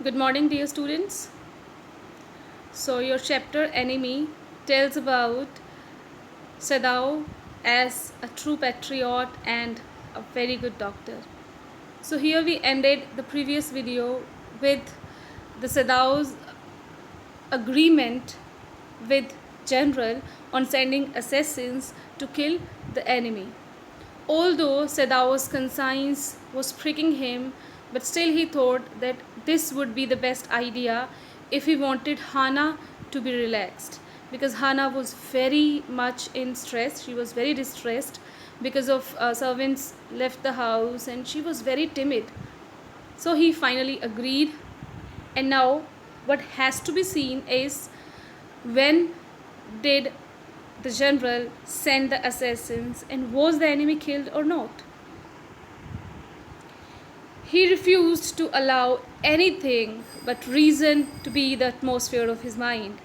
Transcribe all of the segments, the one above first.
Good morning, dear students. So, your chapter Enemy tells about Sadao as a true patriot and a very good doctor. So, here we ended the previous video with the Sadao's agreement with General on sending assassins to kill the enemy. Although Sadao's conscience was pricking him, but still he thought that this would be the best idea if he wanted Hana to be relaxed. Because Hana was very much in stress, she was very distressed because of servants left the house and she was very timid. So he finally agreed, and now what has to be seen is when did the general send the assassins and was the enemy killed or not. He refused to allow anything but reason to be the atmosphere of his mind.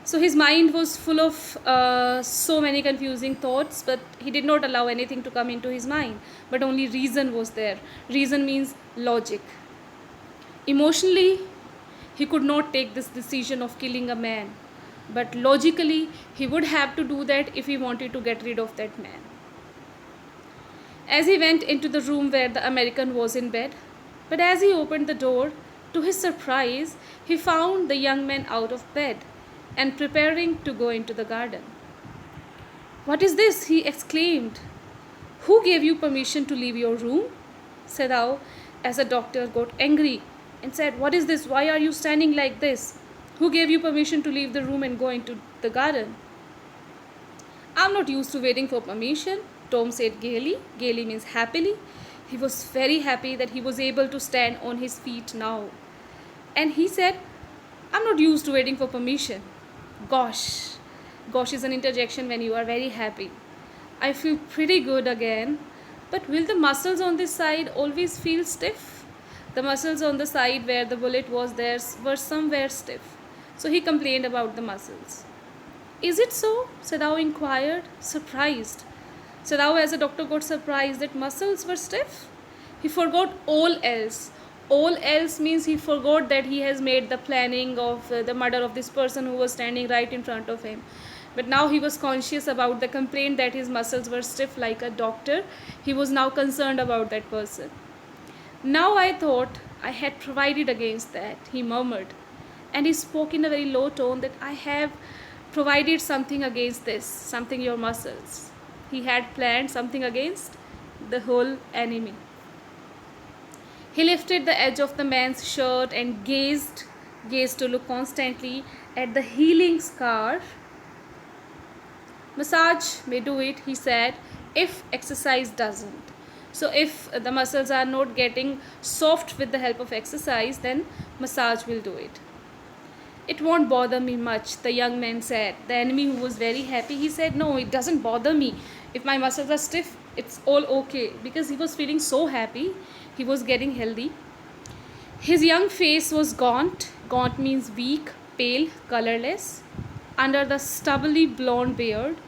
So his mind was full of so many confusing thoughts, but he did not allow anything to come into his mind, but only reason was there. Reason means logic. Emotionally, he could not take this decision of killing a man, but logically, he would have to do that if he wanted to get rid of that man. As he went into the room where the American was in bed, but as he opened the door, to his surprise, he found the young man out of bed and preparing to go into the garden. "What is this?" he exclaimed. "Who gave you permission to leave your room?" Sadao, as the doctor, got angry and said, "What is this? Why are you standing like this? Who gave you permission to leave the room and go into the garden?" "I'm not used to waiting for permission," Tom said gaily. Gaily means happily. He was very happy that he was able to stand on his feet now. And he said, "I'm not used to waiting for permission." Gosh. Gosh is an interjection when you are very happy. "I feel pretty good again. But will the muscles on this side always feel stiff?" The muscles on the side where the bullet was there were somewhere stiff. So he complained about the muscles. "Is it so?" Sadao inquired, surprised. Sadao, as a doctor, got surprised that muscles were stiff. He forgot all else. All else means he forgot that he has made the planning of the murder of this person who was standing right in front of him. But now he was conscious about the complaint that his muscles were stiff like a doctor. He was now concerned about that person. "Now I thought I had provided against that," he murmured. And he spoke in a very low tone that "I have provided something against this, something your muscles." He had planned something against the whole enemy. He lifted the edge of the man's shirt and gazed to look constantly at the healing scar. "Massage may do it," he said, "if exercise doesn't." So if the muscles are not getting soft with the help of exercise, then massage will do it. "It won't bother me much," the young man said. The enemy, who was very happy, he said, "No, it doesn't bother me. If my muscles are stiff, it's all okay," because he was feeling so happy. He was getting healthy. His young face was gaunt. Gaunt means weak, pale, colorless. Under the stubbly blonde beard,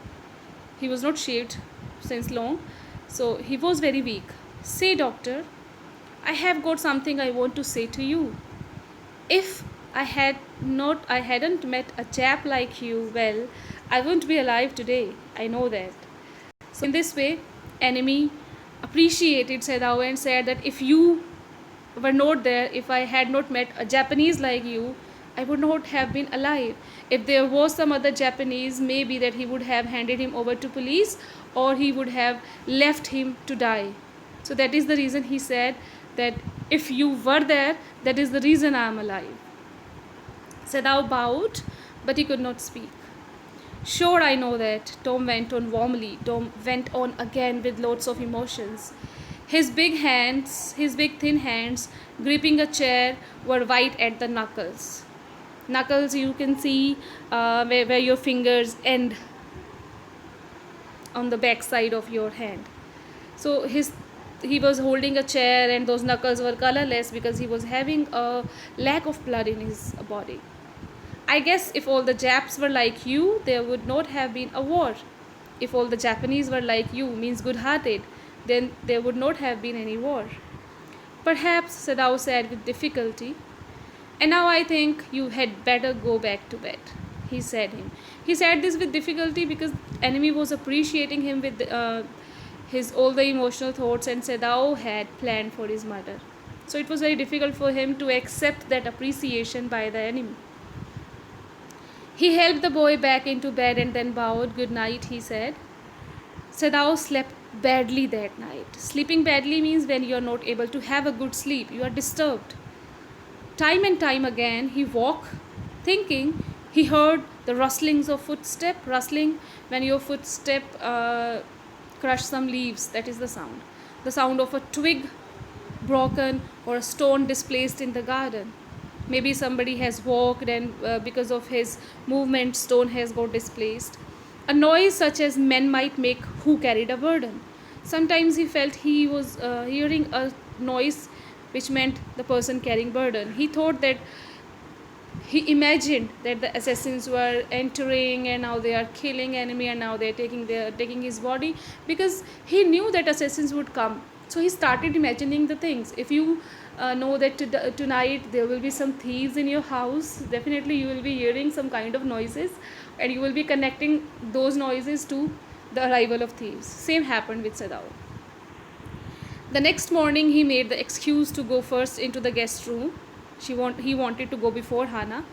he was not shaved since long, so he was very weak. "Say, doctor, I have got something I want to say to you. If I hadn't met a chap like you, well, I wouldn't be alive today. I know that." So in this way, enemy appreciated Sadao and said that if you were not there, if I had not met a Japanese like you, I would not have been alive. If there was some other Japanese, maybe that he would have handed him over to police or he would have left him to die. So that is the reason he said that if you were there, that is the reason I am alive. Sadao bowed, but he could not speak. "Sure, I know that," Tom went on warmly. Tom went on again with lots of emotions. His big thin hands, gripping a chair, were white at the knuckles. Knuckles, you can see where your fingers end on the back side of your hand. So he was holding a chair and those knuckles were colorless because he was having a lack of blood in his body. "I guess if all the Japs were like you, there would not have been a war. If all the Japanese were like you, means good-hearted, then there would not have been any war." "Perhaps," Sadao said with difficulty. And now I think you had better go back to bed, he said him. He said this with difficulty because enemy was appreciating him with his all the emotional thoughts, and Sedao had planned for his murder. So it was very difficult for him to accept that appreciation by the enemy. He helped the boy back into bed and then bowed. Good night, he said. Sedao slept badly that night. Sleeping badly means when you are not able to have a good sleep, you are disturbed. Time and time again, he woke thinking he heard the rustlings of footstep. Rustling when your footstep crush some leaves, that is the sound. The sound of a twig broken or a stone displaced in the garden. Maybe somebody has walked and because of his movement, stone has got displaced. A noise such as men might make who carried a burden. Sometimes he felt he was hearing a noise which meant the person carrying burden. He imagined that the assassins were entering and now they are killing enemy and now they are taking his body, because he knew that assassins would come. So he started imagining the things. If you know that tonight there will be some thieves in your house, definitely you will be hearing some kind of noises and you will be connecting those noises to the arrival of thieves. Same happened with Sadao. The next morning he made the excuse to go first into the guest room. He wanted to go before Hana.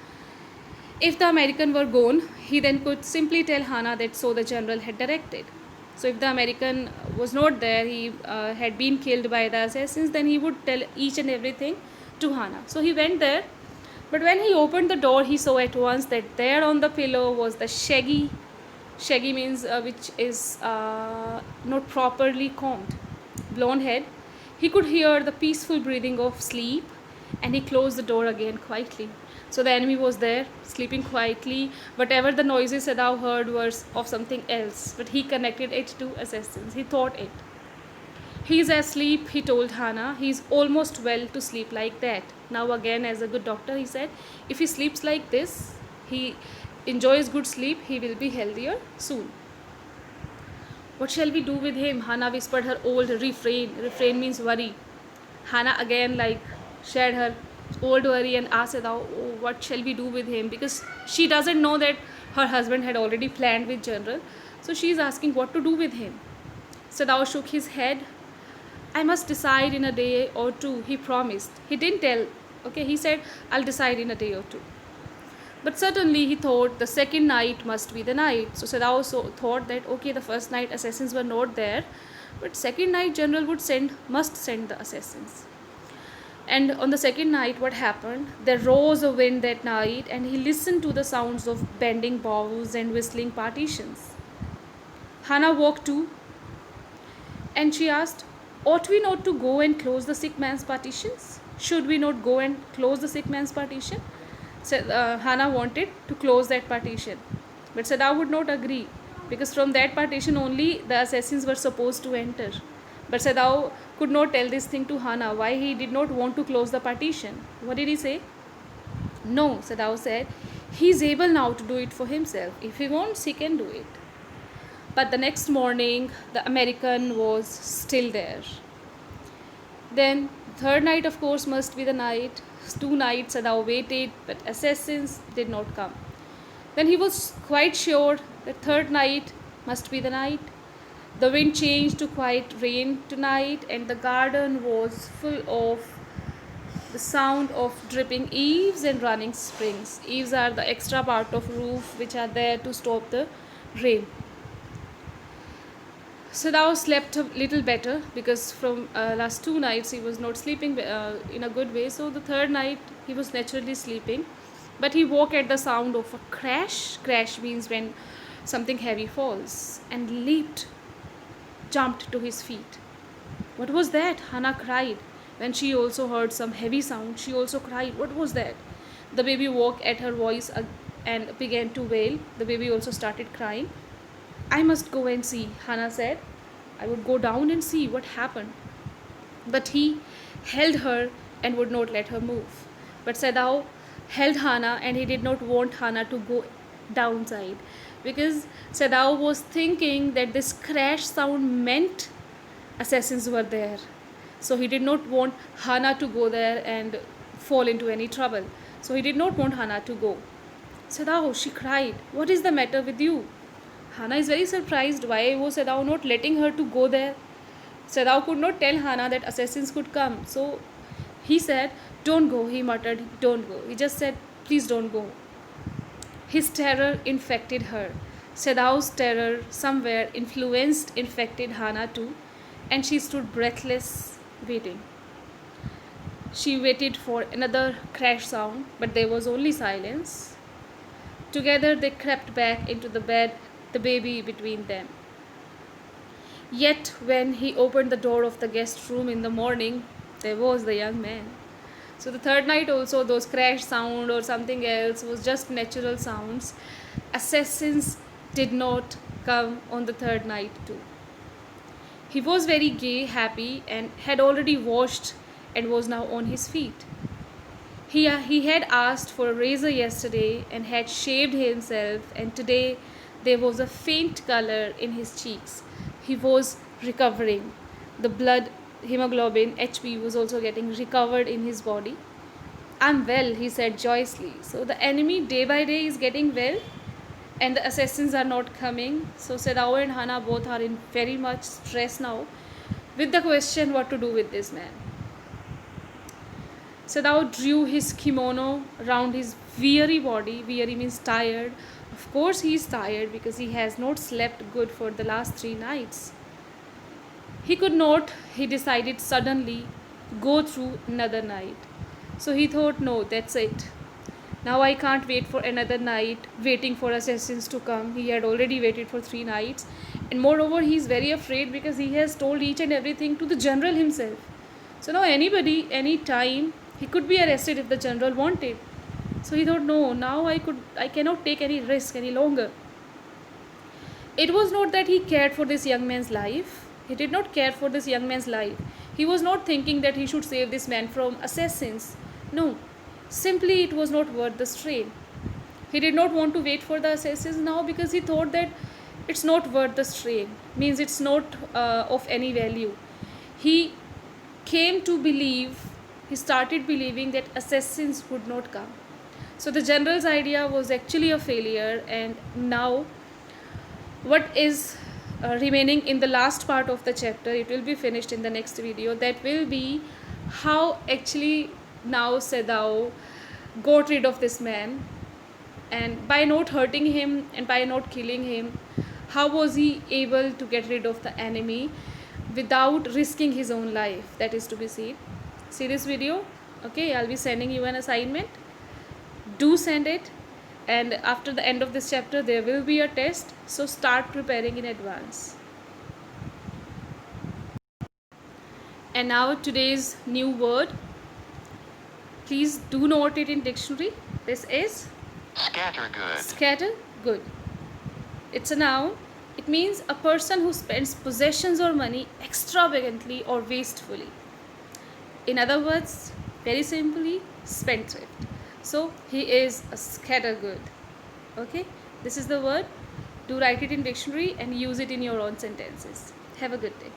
If the American were gone, he then could simply tell Hana that so the general had directed. So if the American was not there, he had been killed by the assassins, then he would tell each and everything to Hana. So he went there, but when he opened the door, he saw at once that there on the pillow was the shaggy. Shaggy means which is not properly combed, blonde head. He could hear the peaceful breathing of sleep, and he closed the door again quietly. So the enemy was there, sleeping quietly. Whatever the noises Sadao heard was of something else, but he connected it to assassins. He thought it. He is asleep, he told Hana. He is almost well to sleep like that. Now again, as a good doctor, he said, if he sleeps like this, he enjoys good sleep, he will be healthier soon. What shall we do with him? Hana whispered her old refrain. Refrain means worry. Hana again shared her old worry and asked Sadao, oh, what shall we do with him? Because she doesn't know that her husband had already planned with General. So she is asking what to do with him. Sadao shook his head. I must decide in a day or two, he promised. He didn't tell. Okay, he said, I'll decide in a day or two. But certainly he thought the second night must be the night. So Sadao also thought that, okay, the first night assassins were not there, but second night General must send the assassins. And on the second night, what happened? There rose a wind that night, and he listened to the sounds of bending boughs and whistling partitions. Hana woke too, and she asked, ought we not to go and close the sick man's partitions? Should we not go and close the sick man's partition? So, Hana wanted to close that partition, but Sadao would not agree, because from that partition only the assassins were supposed to enter. But Sadao could not tell this thing to Hana, why he did not want to close the partition. What did he say? No, Sadao said, he is able now to do it for himself. If he wants, he can do it. But the next morning, the American was still there. Then, third night, of course, must be the night. 2 nights Sadao waited, but assassins did not come. Then he was quite sure that third night must be the night. The wind changed to quiet rain tonight, and the garden was full of the sound of dripping eaves and running springs. Eaves are the extra part of roof which are there to stop the rain. Sadao slept a little better, because from last 2 nights he was not sleeping in a good way. So the third night he was naturally sleeping, but he woke at the sound of a crash. Crash means when something heavy falls, and jumped to his feet. What was that? Hana cried. When she also heard some heavy sound, she also cried. What was that? The baby woke at her voice and began to wail. The baby also started crying. I must go and see, Hana said. I would go down and see what happened. But he held her and would not let her move. But Sadao held Hana, and he did not want Hana to go downside, because Sadao was thinking that this crash sound meant assassins were there. So he did not want Hana to go there and fall into any trouble. So he did not want Hannah to go. Sedao, she cried, what is the matter with you? Hannah is very surprised. Why was Sedao not letting her to go there? Sedao could not tell Hannah that assassins could come. So he said, don't go, he muttered, don't go. He just said, please don't go. His terror infected her. Sedao's terror somewhere infected Hannah too, and she stood breathless, waiting. She waited for another crash sound, but there was only silence. Together they crept back into the bed, the baby between them. Yet when he opened the door of the guest room in the morning, there was the young man. So the third night also, those crash sound or something else was just natural sounds. Assassins did not come on the third night too. He was very gay, happy, and had already washed and was now on his feet. He had asked for a razor yesterday and had shaved himself, and today there was a faint color in his cheeks. He was recovering. The blood, hemoglobin, HB was also getting recovered in his body. I'm well, he said joyously. So the enemy day by day is getting well and the assassins are not coming. So Sedao and Hannah both are in very much stress now with the question what to do with this man. Sedao drew his kimono around his weary body. Weary means tired. Of course he is tired because he has not slept good for the last 3 nights. He could not, he decided suddenly, go through another night. So he thought, no, that's it. Now I can't wait for another night waiting for assassins to come. He had already waited for 3 nights. And moreover, he is very afraid because he has told each and everything to the general himself. So now anybody, any time, he could be arrested if the general wanted. So he thought, no, now I cannot take any risk any longer. It was not that he cared for this young man's life. He did not care for this young man's life. He was not thinking that he should save this man from assassins. No, simply it was not worth the strain. He did not want to wait for the assassins now because he thought that it's not worth the strain, means it's not of any value. He came to believe, he started believing that assassins would not come. So the general's idea was actually a failure, and now what is remaining in the last part of the chapter, it will be finished in the next video. That will be how actually now Sedao got rid of this man, and by not hurting him and by not killing him, how was he able to get rid of the enemy without risking his own life? That is to be seen. See this video. Okay, I'll be sending you an assignment. Do send it, and after the end of this chapter there will be a test, so start preparing in advance. And now today's new word, please do note it in dictionary. This is scattergood. Scattergood. It's a noun. It means a person who spends possessions or money extravagantly or wastefully. In other words, very simply, spendthrift. So he is a scattergood. Okay, this is the word. Do write it in dictionary and use it in your own sentences. Have a good day.